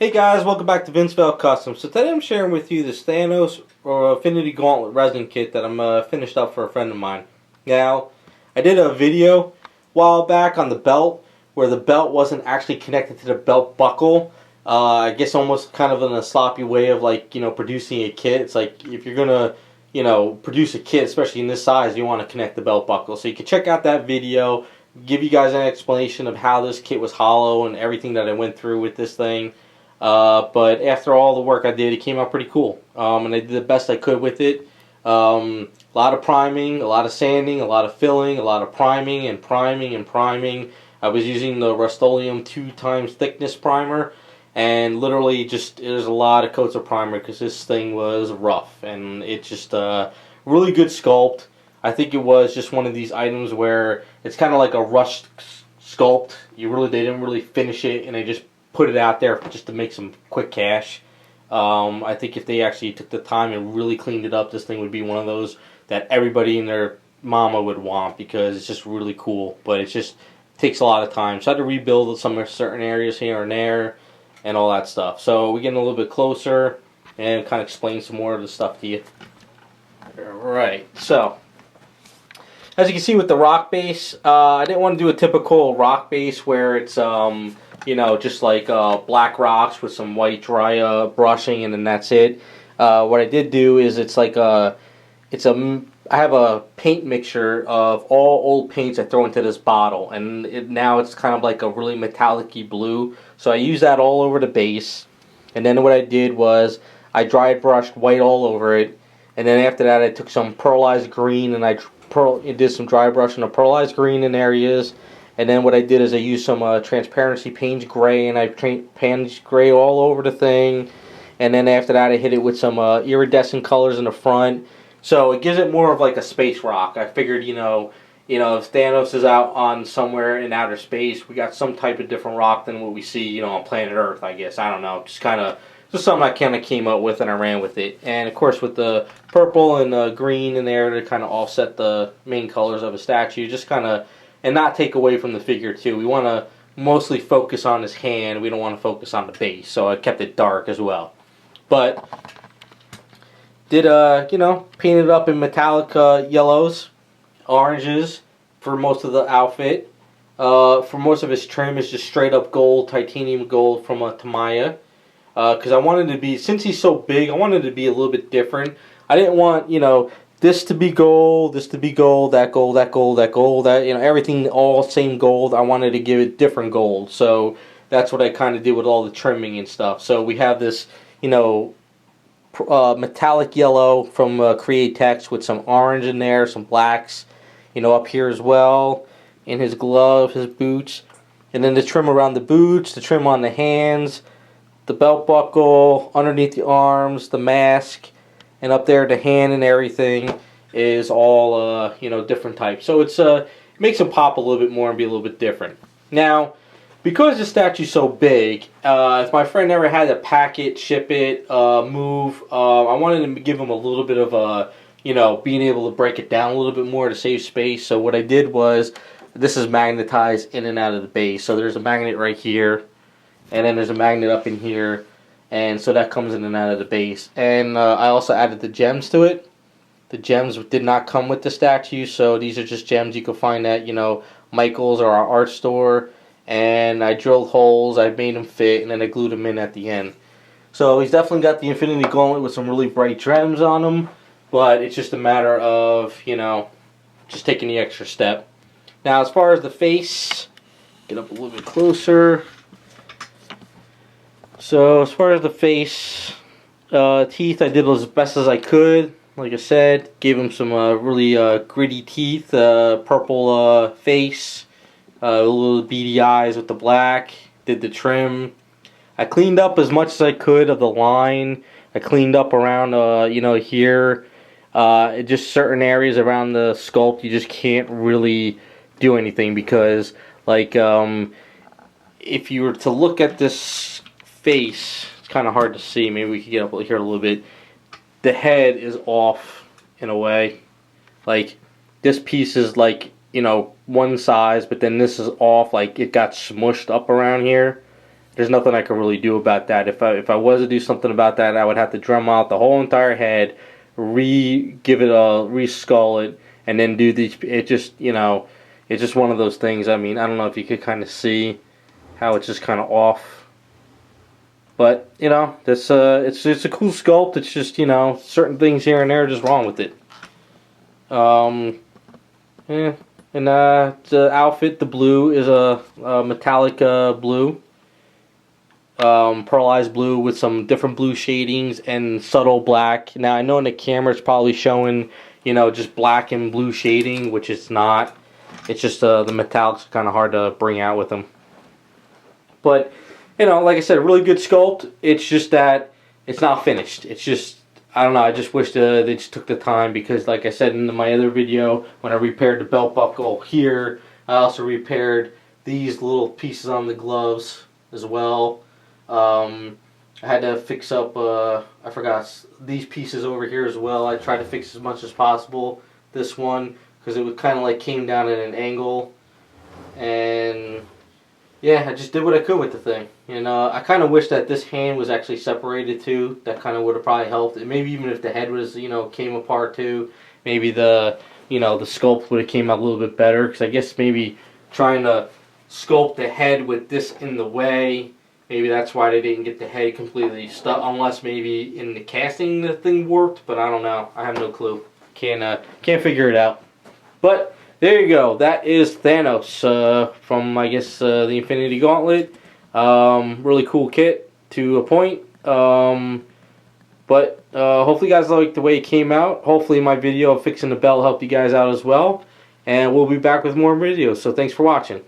Hey guys, welcome back to Vince-Vell Custom. So today I'm sharing with you this Thanos or Affinity Gauntlet resin kit that I'm finished up for a friend of mine. Now, I did a video a while back on the belt where the belt wasn't actually connected to the belt buckle. I guess almost kind of in a sloppy way of producing a kit. It's like if you're gonna produce a kit, especially in this size, you want to connect the belt buckle. So you can check out that video, give you guys an explanation of how this kit was hollow and everything that I went through with this thing. But after all the work I did, it came out pretty cool. And I did the best I could with it. A lot of priming, a lot of sanding, a lot of filling, a lot of priming and priming and priming. I was using the Rust-Oleum 2x thickness primer, and literally just there's a lot of coats of primer because this thing was rough, and it's just really good sculpt. I think it was just one of these items where it's kind of like a rushed sculpt. They didn't really finish it, and they just put it out there just to make some quick cash. I think if they actually took the time and really cleaned it up, this thing would be one of those that everybody and their mama would want because it's just really cool. But it just takes a lot of time. So I had to rebuild some certain areas here and there and all that stuff. So we're getting a little bit closer and kind of explain some more of the stuff to you. Alright, so as you can see with the rock base, I didn't want to do a typical rock base where it's just like black rocks with some white dry brushing, and then that's it. What I did do is I have a paint mixture of all old paints I throw into this bottle, and now it's kind of like a really metallic-y blue. So I use that all over the base, and then what I did was I dry brushed white all over it, and then after that I took some pearlized green and I did some dry brushing of pearlized green in areas. And then what I did is I used some transparency Payne's Gray, and I Payne's Gray all over the thing. And then after that I hit it with some iridescent colors in the front. So it gives it more of like a space rock. I figured, if Thanos is out on somewhere in outer space, we got some type of different rock than what we see, on planet Earth, I guess. I don't know. Just something I kind of came up with and I ran with it. And of course with the purple and green in there to kind of offset the main colors of a statue, just kind of, and not take away from the figure too. We want to mostly focus on his hand. We don't want to focus on the base. So I kept it dark as well. But did painted up in metallic yellows, oranges for most of the outfit. For most of his trim is just straight up gold, titanium gold from Tamaya. Because I wanted to be, since he's so big, I wanted to be a little bit different. I didn't want, this to be gold, this to be gold, that gold, that gold, that gold, that, everything all same gold. I wanted to give it different gold. So that's what I kind of did with all the trimming and stuff. So we have this, metallic yellow from Createx with some orange in there, some blacks, up here as well, in his glove, his boots. And then the trim around the boots, the trim on the hands, the belt buckle, underneath the arms, the mask, and up there the hand and everything is all different types. So it makes him pop a little bit more and be a little bit different. Now, because the statue's so big, if my friend ever had to pack it, ship it, move, I wanted to give him a little bit of being able to break it down a little bit more to save space. So what I did was, this is magnetized in and out of the base. So there's a magnet right here, and then there's a magnet up in here. And so that comes in and out of the base. And I also added the gems to it. The gems did not come with the statue, so these are just gems you can find at, Michael's or our art store. And I drilled holes, I made them fit, and then I glued them in at the end. So he's definitely got the Infinity Gauntlet with some really bright gems on them. But it's just a matter of, just taking the extra step. Now as far as the face, get up a little bit closer. So as far as the face, teeth, I did as best as I could. Like I said, gave him some really gritty teeth, purple face, little beady eyes with the black. Did the trim. I cleaned up as much as I could of the line. I cleaned up around, here. Just certain areas around the sculpt, you just can't really do anything because, if you were to look at this face, it's kind of hard to see. Maybe we could get up here a little bit. The head is off in a way. Like this piece is one size, but then this is off. Like it got smushed up around here. there's nothing I can really do about that. If I was to do something about that, I would have to drum out the whole entire head, reskull it, and then do these. It just, you know, it's just one of those things. I mean, I don't know if you could kind of see how it's just kind of off, but you know, it's a cool sculpt. It's just, you know, certain things here and there are just wrong with it. Yeah. And the outfit, the blue is a metallic blue, pearlized blue with some different blue shadings and subtle black. Now I know in the camera it's probably showing, you know, just black and blue shading, which it's not. It's just the metallics are kind of hard to bring out with them. But you know, like I said, really good sculpt. It's just that it's not finished. It's just, I don't know, I just wish they just took the time, because like I said in my other video, when I repaired the belt buckle here, I also repaired these little pieces on the gloves as well. I had to fix up, I forgot, these pieces over here as well. I tried to fix as much as possible this one, because it was kind of like came down at an angle. And yeah, I just did what I could with the thing. And I kind of wish that this hand was actually separated too. That kind of would have probably helped. And maybe even if the head was, you know, came apart too, maybe the, you know, the sculpt would have came out a little bit better. Because I guess maybe trying to sculpt the head with this in the way, maybe that's why they didn't get the head completely stuck. Unless maybe in the casting the thing worked, but I don't know. I have no clue. Can't figure it out. But there you go. That is Thanos from, I guess, the Infinity Gauntlet. Really cool kit to a point. But hopefully you guys liked the way it came out. Hopefully my video of fixing the belt helped you guys out as well. And we'll be back with more videos. So thanks for watching.